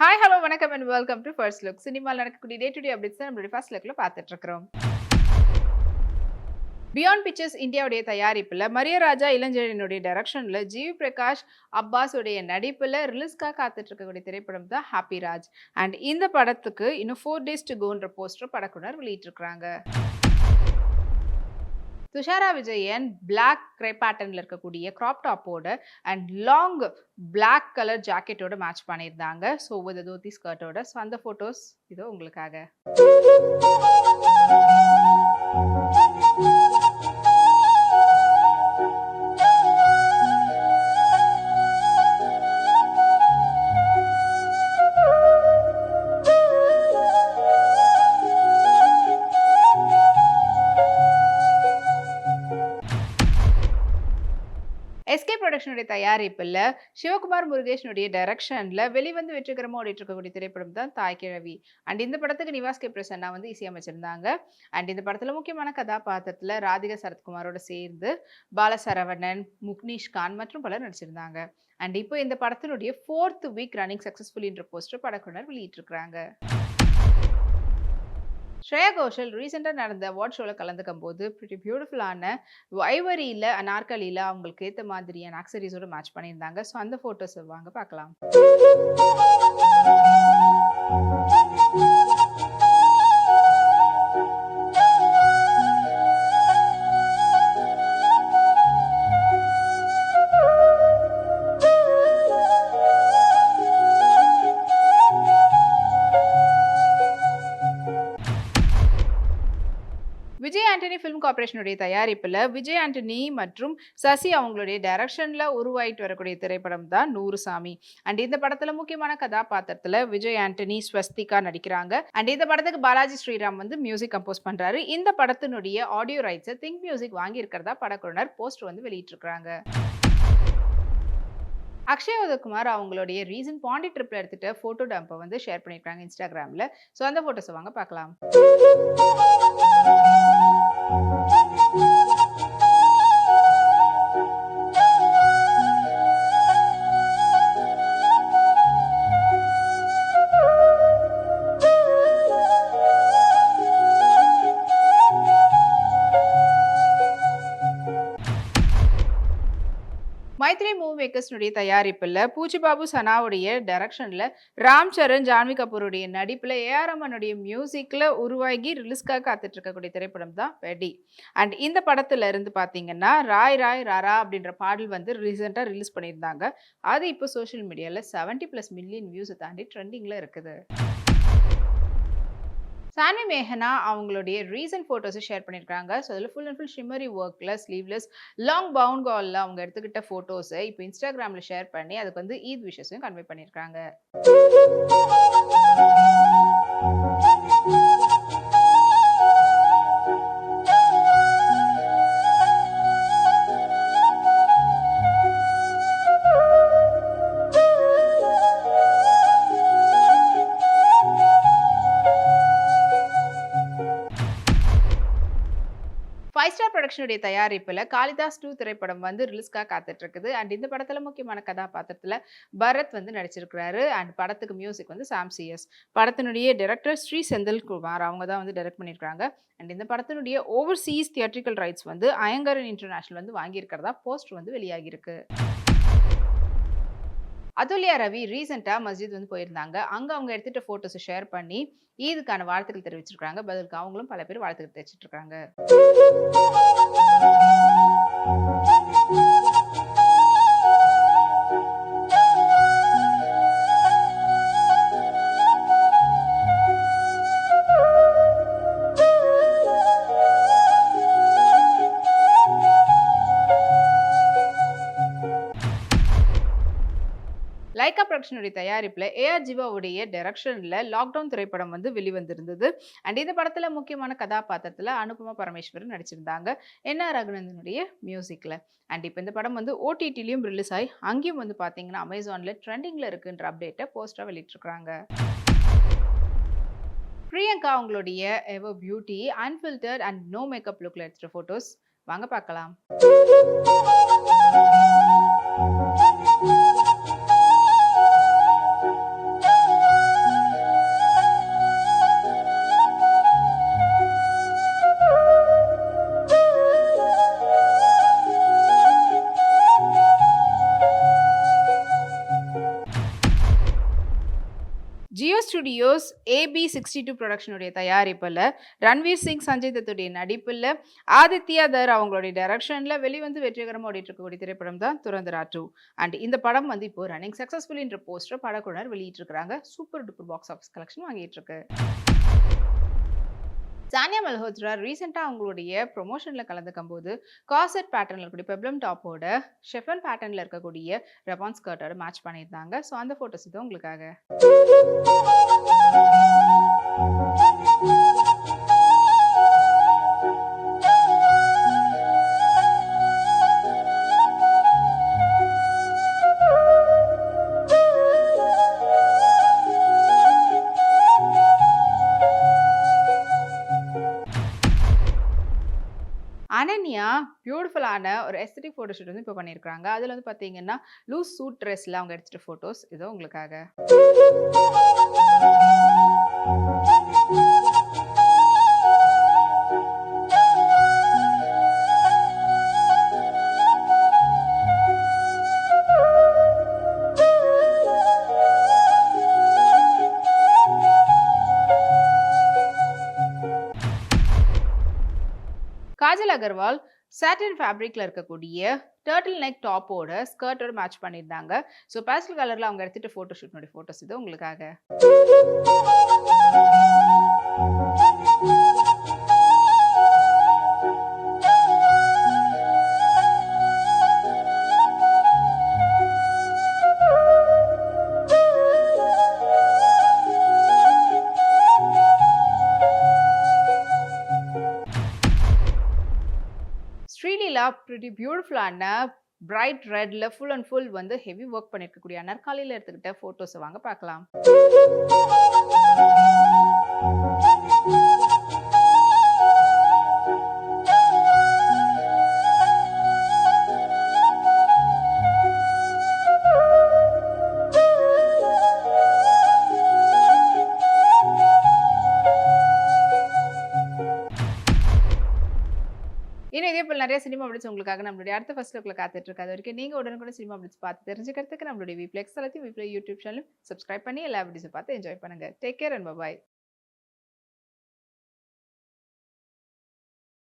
Hi, hello, வணக்கம் and welcome to first look. சினிமால நடக்கக்கூடிய டே டு டே அப்டேட்ஸ் தான் நம்மளுடைய ஃபர்ஸ்ட் லுக்ல பார்த்துட்டு இருக்கிறோம். பியாண்ட் பிக்சர்ஸ் இந்தியாவுடைய தயாரிப்புல மரியராஜா இளஞ்செழியனுடைய டைரக்ஷன்ல ஜிவி பிரகாஷ் அப்பாஸ் உடைய நடிப்புல ரிலீஸ்க்காக காத்துட்டு இருக்கக்கூடிய திரைப்படம் தான் ஹாப்பி ராஜ். அண்ட் இந்த படத்துக்கு இன்னும் 4 டேஸ் டு கோன்ற போஸ்டர் படக்குனர் வெளியிட்டிருக்காங்க. துஷாரா விஜயன் பிளாக் கிரே பேட்டர்ன்ல இருக்கக்கூடிய கிராப் டாப்போட அண்ட் லாங் பிளாக் கலர் ஜாக்கெட்டோட மேட்ச் பண்ணியிருந்தாங்க. ஸோ வித் தோத்தி ஸ்கர்ட்டோட. ஸோ அந்த ஃபோட்டோஸ் இதோ உங்களுக்காக. எஸ்கே புரொடக்ஷனுடைய தயாரிப்பில் சிவகுமார் முருகேஷனுடைய டைரக்ஷன்ல வெளிவந்து வெற்றிகரமாக ஓடிட்டு இருக்கக்கூடிய திரைப்படம் தான் தாய் கிழவி. அண்ட் இந்த படத்துக்கு நிவாஸ் கே பிரசன்னா வந்து இசையமைச்சிருந்தாங்க. அண்ட் இந்த படத்துல முக்கியமான கதாபாத்திரத்துல ராதிகா சரத்குமாரோட சேர்ந்து பாலசரவணன், முக்னீஷ் கான் மற்றும் பலர் நடிச்சிருந்தாங்க. அண்ட் இப்போ இந்த படத்தினுடைய 4th வீக் ரன்னிங் சக்சஸ்ஃபுல் என்ற போஸ்டர் படக்குனர் வெளியிட்டிருக்கிறாங்க. ஸ்ரேயா கோஷல் ரீசெண்டாக நடந்த அவார்ட் ஷோவில் கலந்துக்கும் போது பிரிட்டி பியூட்டிஃபுல்லான ஐவரியில் அனார்கலியில் அவங்களுக்கு ஏற்ற மாதிரியான ஆக்சரிஸோடு மேட்ச் பண்ணியிருந்தாங்க. ஸோ அந்த ஃபோட்டோஸ் வாங்க பார்க்கலாம். விஜய் ஆண்டனி ஃபிலிம் கார்பரேஷனுடைய தயாரிப்பில் விஜய் ஆண்டனி மற்றும் சசி அவங்களுடைய டைரக்ஷனில் உருவாயிட்டு வரக்கூடிய திரைப்படம் தான் 100 சாமி. அண்ட் இந்த படத்தில் முக்கியமான கதாபாத்திரத்தில் விஜய் ஆண்டனி, ஸ்வஸ்திகா நடிக்கிறாங்க. அண்ட் இந்த படத்துக்கு பாலாஜி ஸ்ரீராம் வந்து மியூசிக் கம்போஸ் பண்ணுறாரு. இந்த படத்தினுடைய ஆடியோ ரைட்ஸை திங்க் மியூசிக் வாங்கியிருக்கிறதா படக்குழுவினர் போஸ்டர் வந்து வெளியிட்டிருக்கிறாங்க. அக்ஷய் உதயகுமார் அவங்களுடைய ரீசன்ட் பாண்டி ட்ரிப்ல எடுத்துட்டு போட்டோ டம்பை வந்து ஷேர் பண்ணியிருக்காங்க இன்ஸ்டாகிராமில். ஸோ அந்த ஃபோட்டோஸை வாங்க பார்க்கலாம். மைத்ரி மூவி மேக்கர்ஸ்னுடைய தயாரிப்பில் பூச்சிபாபு சனாவுடைய டைரக்ஷனில் ராம் சரண், ஜான்வி கபூருடைய நடிப்பில் ஏஆர் ரஹ்மானுடைய மியூசிக்கில் உருவாகி ரிலீஸ்க்காக காத்துட்டு இருக்கக்கூடிய திரைப்படம் தான் வெடி. அண்ட் இந்த படத்துல இருந்து பார்த்தீங்கன்னா ராய் ராய் ராரா அப்படின்ற பாடல் வந்து ரீசெண்டாக ரிலீஸ் பண்ணியிருந்தாங்க. அது இப்போ சோஷியல் மீடியாவில் 70+ மில்லியன் வியூஸை தாண்டி ட்ரெண்டிங்கில் இருக்குது. சான்வி மேகனா அவங்களுடைய ரீசன்ட் ஃபோட்டோஸை ஷேர் பண்ணியிருக்காங்க. ஸோ அதில் ஃபுல் அண்ட் ஃபுல் ஷிம்மரி ஒர்க்கில் ஸ்லீவ்லெஸ் லாங் பவுன் காலில் அவங்க எடுத்துக்கிட்ட ஃபோட்டோஸை இப்போ இன்ஸ்டாகிராமில் ஷேர் பண்ணி அதுக்கு வந்து ஈத் விஷஸையும் கன்வே பண்ணியிருக்காங்க. ஃபைவ் ஸ்டார் ப்ரொடக்ஷனுடைய தயாரிப்பில் காளிதாஸ் 2 திரைப்படம் வந்து ரிலீஸ்க்காக காத்துட்டு இருக்குது. அண்ட் இந்த படத்தில் முக்கியமான கதாபாத்திரத்தில் பரத் வந்து நடிச்சிருக்கிறாரு. அண்ட் படத்துக்கு மியூசிக் வந்து சாம் சிஎஸ். படத்தினுடைய டைரக்டர் ஸ்ரீ செந்தில்குமார் அவங்க தான் வந்து டைரக்ட் பண்ணியிருக்காங்க. அண்ட் இந்த படத்தினுடைய ஓவர்சீஸ் தியேட்ரிக்கல் ரைட்ஸ் வந்து அயங்கரன் இன்டர்நேஷனல் வந்து வாங்கியிருக்கிறதா போஸ்டர் வந்து வெளியாகிருக்கு. அதுல்யா ரவி ரீசெண்டாக மஸ்ஜித் வந்து போயிருந்தாங்க. அங்கே அவங்க எடுத்துகிட்ட ஃபோட்டோஸை ஷேர் பண்ணி ஈதுக்கான வாழ்த்துக்கள் தெரிவிச்சிருக்காங்க. பதிலுக்கு அவங்களும் பல பேர் வாழ்த்துக்கள் தெரிவிச்சிட்டு இருக்காங்க. லைகா புரொடக்ஷனுடைய தயாரிப்பில் ஏஆர் ஜிவாவுடைய டைரக்ஷனில் லாக்டவுன் திரைப்படம் வந்து வெளிவந்திருந்தது. அண்ட் இந்த படத்தில் முக்கியமான கதாபாத்திரத்தில் அனுபமா பரமேஸ்வரன் நடிச்சிருந்தாங்க என்ஆர் ரகுநந்தனுடைய மியூசிக்கில். அண்ட் இப்போ இந்த படம் வந்து ஓடிடிலையும் ரிலீஸ் ஆகி அங்கேயும் வந்து பார்த்தீங்கன்னா அமேசானில் ட்ரெண்டிங்கில் இருக்குன்ற அப்டேட்டை போஸ்டராக வெளியிட்டிருக்காங்க. பிரியங்கா அவங்களுடைய ever beauty unfiltered and no makeup லுக்கில் எடுத்துகிட்ட ஃபோட்டோஸ் வாங்க பார்க்கலாம். ஸ்டுடியோஸ் AB62 புரொடக்ஷனுடைய தயாரிப்புல, ரன்வீர் சிங், சஞ்சய் தத்துடைய நடிப்புல, ஆதித்யா தர் அவங்களுடைய டைரக்ஷன்ல வெளிவந்து வெற்றிகரமா ஓடிட்டு இருக்கக்கூடிய திரைப்படம் தான் துரந்தரா 2. அண்ட் இந்த படம் வந்து இப்போ ரன்னிங் சக்சஸ்ஃபுல்ன்ற போஸ்டர் படக்குழுவினர் வெளியிட்டிருக்காங்க. Super duper box office collection வாங்கிட்டு இருக்கு. சானியா மல்ஹோத்ரா ரீசெண்டா அவங்களுடைய ப்ரொமோஷன்ல கலந்துக்கும்போது கார்செட் பேட்டர்ன்ல இருக்கக்கூடிய பெப்ளம் டாப்போட ஷெஃபன் பேட்டர்ன்ல இருக்கக்கூடிய ரெபான் ஸ்கர்ட்டோட மேட்ச் பண்ணியிருந்தாங்க. ஸோ அந்த ஃபோட்டோஸ் இது உங்களுக்காக. அனன்யா பியூட்டிஃபுல்லான ஒரு எஸ்தெடிக் ஃபோட்டோ ஷூட் வந்து இப்போ பண்ணியிருக்காங்க. அதில வந்து பார்த்தீங்கன்னா, லூஸ் சூட் ட்ரெஸ்ல அவங்க எடுத்துட்ட ஃபோட்டோஸ் இதோ உங்களுக்காக. காஜல் அகர்வால் சாட்டின் ஃபேப்ரிக்ல இருக்கக்கூடிய டர்ட்டில் நெக் டாப்போட ஸ்கர்ட்டோட மேட்ச் பண்ணியிருந்தாங்க. ஸோ பேஸ்டல் கலர்ல அவங்க எடுத்துட்ட ஃபோட்டோ ஷூட்னுடைய ஃபோட்டோஸ் இது உங்களுக்காக. ஸ்ரீலீலா பிரிட்டி பியூட்டிஃபுல்லான பிரைட் ரெட்ல ஃபுல் அண்ட் ஃபுல் வந்து ஹெவி ஒர்க் பண்ணியிருக்கக்கூடிய அனர்காலியில் எடுத்துக்கிட்ட ஃபோட்டோஸை வாங்க பார்க்கலாம். இன்னும் இதே போல நிறைய சினிமா அப்டேட்ஸ் உங்களுக்காக நம்மளுடைய அடுத்த ஃபர்ஸ்ட் லுக்ல காத்துட்டு இருக்கு. அது வரைக்கும் நீங்க உடனுக்குடன் சினிமா அப்டேட்ஸ் பார்த்து தெரிஞ்சுக்கிறதுக்கு நம்மளுடைய விப்ளெக்ஸ் எல்லாத்தையும் விப்ளை யூடியூப் சேனல் சப்ஸ்கிரைப் பண்ணி எல்லா அப்டேட்ஸும் பார்த்து என்ஜாய் பண்ணுங்க. Take care and by.